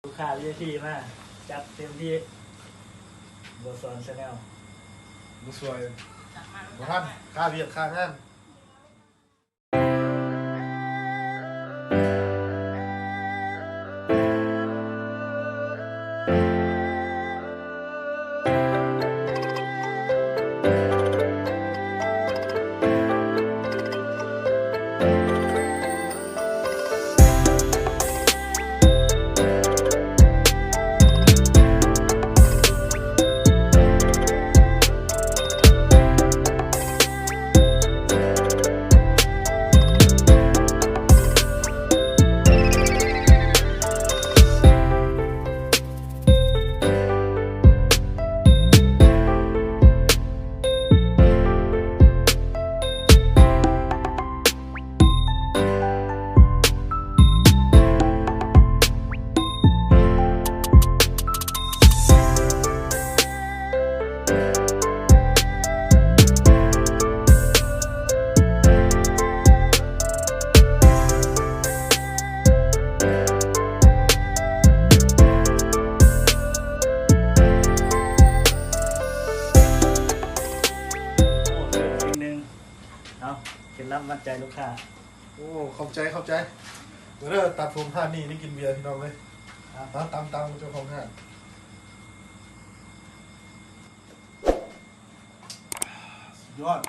ลูกค้าเรียกที่มาจัดเต็มที่บทสอนชาแนล บุสวยบุท่านค่าเบียดค่างานสิ่งหนึ่งเอาเคล็ดลับมัดใจลูกค้า โอ้เข้าใจเมื่อตัดผมท่านี่นี่กินเบียร์พี่น้องเลยตามเจ้าของงานสุดยอด